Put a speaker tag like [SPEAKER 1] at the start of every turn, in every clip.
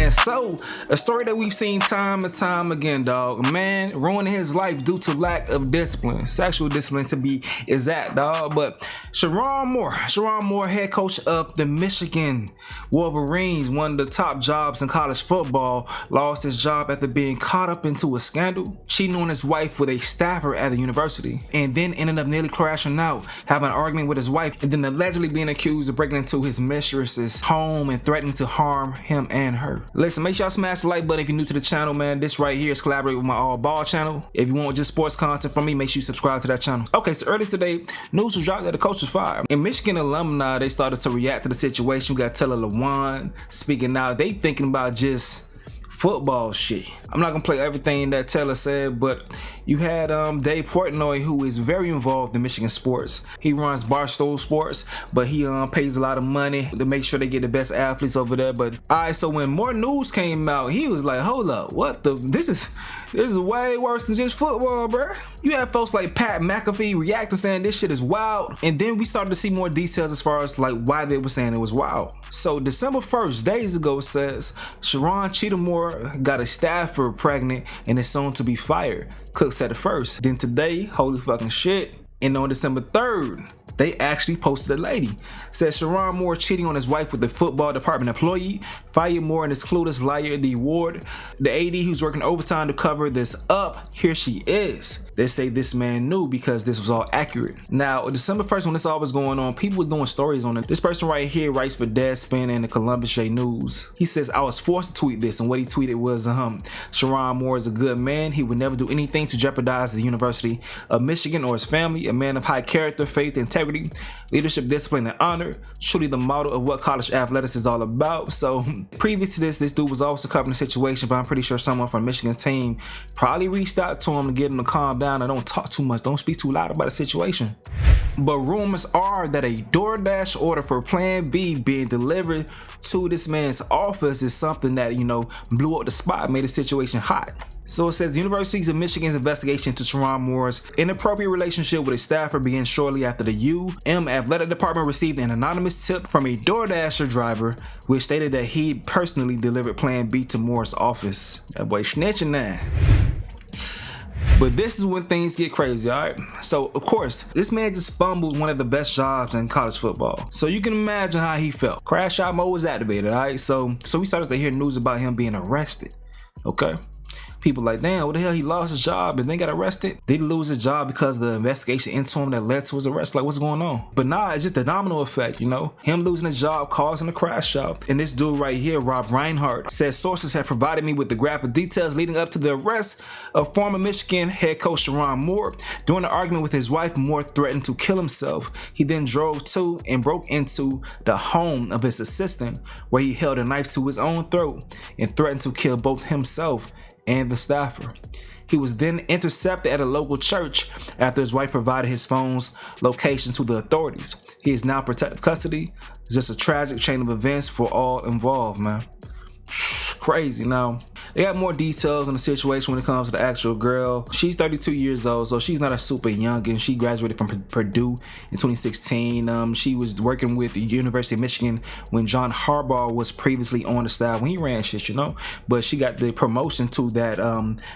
[SPEAKER 1] And so, a story that we've seen time and time again, dog. A man ruining his life due to lack of discipline, sexual discipline to be exact, dog. But Sherrone Moore, head coach of the Michigan Wolverines, one of the top jobs in college football, lost his job after being caught up into a scandal, cheating on his wife with a staffer at the university, and then ended up nearly crashing out, having an argument with his wife, and then allegedly being accused of breaking into his mistress's home and threatening to harm him and her. Listen, make sure y'all smash the like button if you're new to the channel, man. This right here is collaborating with my All Ball channel. If you want just sports content from me, make sure you subscribe to that channel. Okay, so earlier today, news was dropped that the coach was fired. In Michigan Alumni, they started to react to the situation. We got Taylor Lewan speaking now. They thinking about just football shit. I'm not gonna play everything that Taylor said, but you had Dave Portnoy, who is very involved in Michigan sports. He runs Barstool Sports, but he pays a lot of money to make sure they get the best athletes over there. But alright, so when more news came out, he was like, hold up, what the, this is way worse than just football, bruh. You had folks like Pat McAfee reacting saying this shit is wild, and then we started to see more details as far as like why they were saying it was wild. So December 1st, days ago, says Sherrone Moore got a staffer pregnant and is soon to be fired. Cook said it first. Then today, holy fucking shit, and on December 3rd, they actually posted a lady. Says Sherrone Moore cheating on his wife with the football department employee. Fired Moore and his clueless liar the award. The AD who's working overtime to cover this up, here she is. They say this man knew because this was all accurate. Now, December 1st, when this all was going on, people were doing stories on it. This person right here writes for Deadspin and the Columbus J News. He says, I was forced to tweet this, and what he tweeted was, Sherrone Moore is a good man. He would never do anything to jeopardize the University of Michigan or his family. A man of high character, faith, integrity, leadership, discipline, and honor. Truly the model of what college athletics is all about. So, previous to this dude was also covering the situation, but I'm pretty sure someone from Michigan's team probably reached out to him to get him to calm down and don't talk too much, don't speak too loud about the situation. But rumors are that a DoorDash order for Plan B being delivered to this man's office is something that, blew up the spot, made the situation hot. So it says the University of Michigan's investigation into Sherrone Moore's inappropriate relationship with a staffer began shortly after the UM athletic department received an anonymous tip from a DoorDasher driver, which stated that he personally delivered Plan B to Moore's office. That boy snitching now. But this is when things get crazy, alright? So, of course, this man just fumbled one of the best jobs in college football. So you can imagine how he felt. Crash out mode was activated, alright? So we started to hear news about him being arrested, okay? People like, damn, what the hell, he lost his job and then got arrested? Did he lose his job because of the investigation into him that led to his arrest? Like, what's going on? But nah, it's just the domino effect, Him losing his job causing a crash out. And this dude right here, Rob Reinhardt, says sources have provided me with the graphic details leading up to the arrest of former Michigan head coach Sherrone Moore. During the argument with his wife, Moore threatened to kill himself. He then drove to and broke into the home of his assistant, where he held a knife to his own throat and threatened to kill both himself and the staffer. He was then intercepted at a local church after his wife provided his phone's location to the authorities. He is now in protective custody. It's just a tragic chain of events for all involved, man. Crazy. Now, they got more details on the situation when it comes to the actual girl. She's 32 years old, so she's not a super youngin'. She graduated from Purdue in 2016. She was working with the University of Michigan when John Harbaugh was previously on the staff when he ran shit, But she got the promotion to that,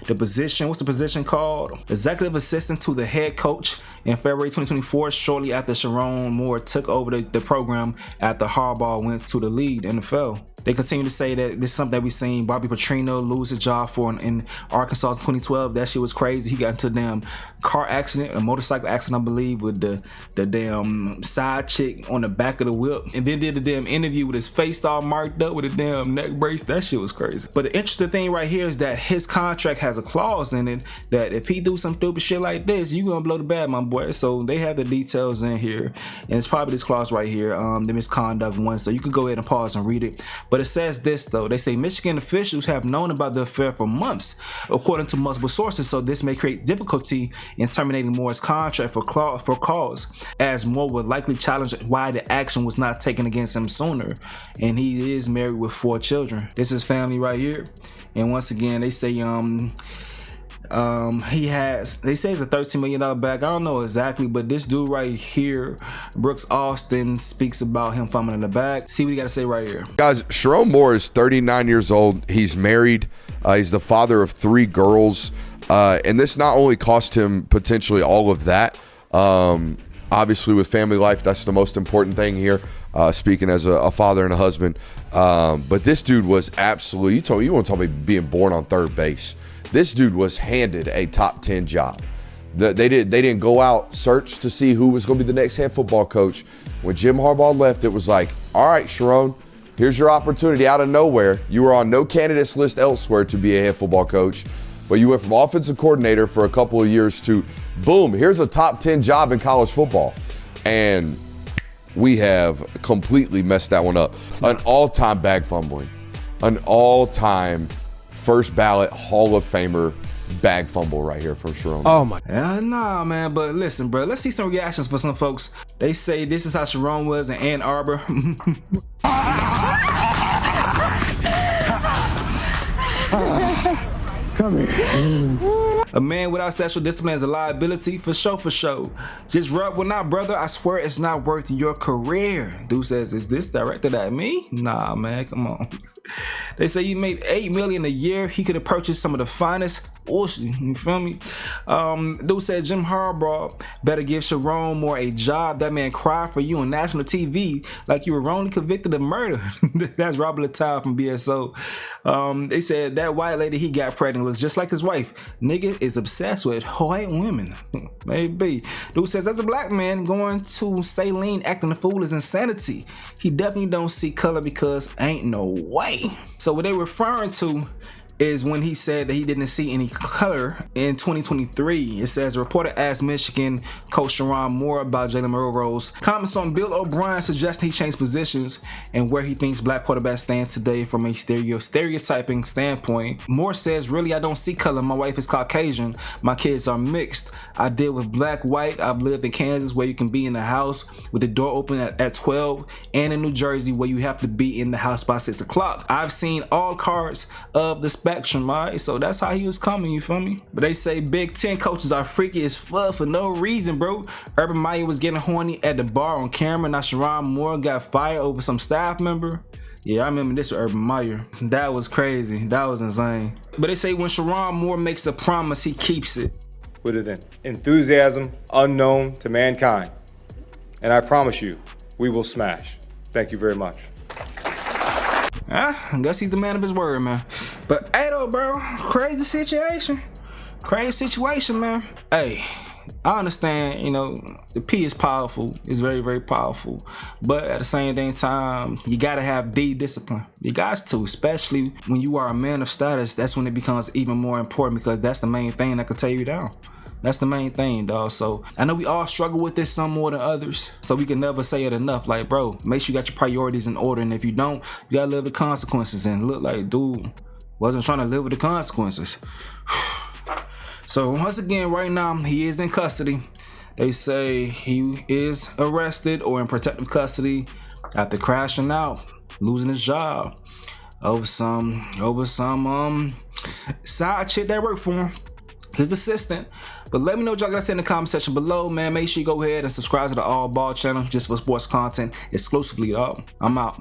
[SPEAKER 1] the position, what's the position called? Executive assistant to the head coach in February 2024, shortly after Sherrone Moore took over the program after Harbaugh went to the league NFL. They continue to say that this is something that we've seen Bobby Petrino lose his job for in Arkansas in 2012. That shit was crazy. He got into a damn car accident, a motorcycle accident, I believe, with the damn side chick on the back of the whip, and then did the damn interview with his face all marked up with a damn neck brace. That shit was crazy. But the interesting thing right here is that his contract has a clause in it that if he do some stupid shit like this, you gonna blow the bad, my boy. So they have the details in here, and it's probably this clause right here, the misconduct one. So you could go ahead and pause and read it. But it says this though. They say Michigan officials have known about the affair for months, according to multiple sources. So this may create difficulty in terminating Moore's contract for cause, as Moore would likely challenge why the action was not taken against him sooner. And he is married with 4 children. This is family right here. And once again, they say They say it's a $13 million bag. I don't know exactly, but this dude right here, Brooks Austin, speaks about him fumbling the bag. See what he got to say right here.
[SPEAKER 2] Guys, Sherrone Moore is 39 years old. He's married. He's the father of 3 girls. And this not only cost him potentially all of that, obviously with family life, that's the most important thing here, speaking as a father and a husband. But this dude was absolutely, you want to talk about being born on third base. This dude was handed a top 10 job. They didn't go out, search to see who was going to be the next head football coach. When Jim Harbaugh left, it was like, all right, Sherrone, here's your opportunity out of nowhere. You were on no candidates list elsewhere to be a head football coach, but you went from offensive coordinator for a couple of years to, boom, here's a top 10 job in college football. And we have completely messed that one up. An all-time bag fumbling. An all-time first ballot Hall of Famer bag fumble right here from Sherrone.
[SPEAKER 3] Oh my.
[SPEAKER 1] Nah, man, but listen, bro, let's see some reactions for some folks. They say this is how Sherrone was in Ann Arbor.
[SPEAKER 3] Come here.
[SPEAKER 1] A man without sexual discipline is a liability, for sure. Just rub one out, brother. I swear it's not worth your career. Dude says, is this directed at me? Nah, man, come on. They say you made $8 million a year. He could have purchased some of the finest bullshit. You feel me? Dude said Jim Harbaugh better give Sherrone Moore a job. That man cried for you on national TV like you were wrongly convicted of murder. That's Robert Littal from BSO. They said that white lady he got pregnant looks just like his wife. Nigga is obsessed with white women. Maybe. Dude says as a black man going to saline acting a fool is insanity. He definitely don't see color because ain't no way. So what they referring to is when he said that he didn't see any color in 2023. It says a reporter asked Michigan coach Sherrone Moore about Jalen Milroe's comments on Bill O'Brien suggesting he changed positions and where he thinks black quarterbacks stand today from a stereotyping standpoint. Moore says, really, I don't see color. My wife is Caucasian. My kids are mixed. I deal with black, white. I've lived in Kansas where you can be in the house with the door open at 12 and in New Jersey where you have to be in the house by 6 o'clock. I've seen all cards of the spectrum, right? So that's how he was coming, you feel me? But they say Big Ten coaches are freaky as fuck for no reason, bro. Urban Meyer was getting horny at the bar on camera. Now Sherrone Moore got fired over some staff member. Yeah, I remember this with Urban Meyer. That was crazy. That was insane. But they say when Sherrone Moore makes a promise, he keeps it.
[SPEAKER 4] With an enthusiasm unknown to mankind. And I promise you, we will smash. Thank you very much.
[SPEAKER 1] I guess he's the man of his word, man. But hey though, bro, crazy situation, man. Hey, I understand, you know, the P is powerful. It's very, very powerful. But at the same time, you gotta have the discipline. You got to, especially when you are a man of status. That's when it becomes even more important because that's the main thing that can tear you down. That's the main thing, dog. So I know we all struggle with this some more than others. So we can never say it enough. Like, bro, make sure you got your priorities in order. And if you don't, you gotta live with consequences. And look like, dude, wasn't trying to live with the consequences. So once again, right now, he is in custody. They say he is arrested or in protective custody after crashing out, losing his job over some side chick that worked for him. His assistant. But let me know what y'all gotta say in the comment section below, man. Make sure you go ahead and subscribe to the All Ball channel just for sports content exclusively, dog. I'm out.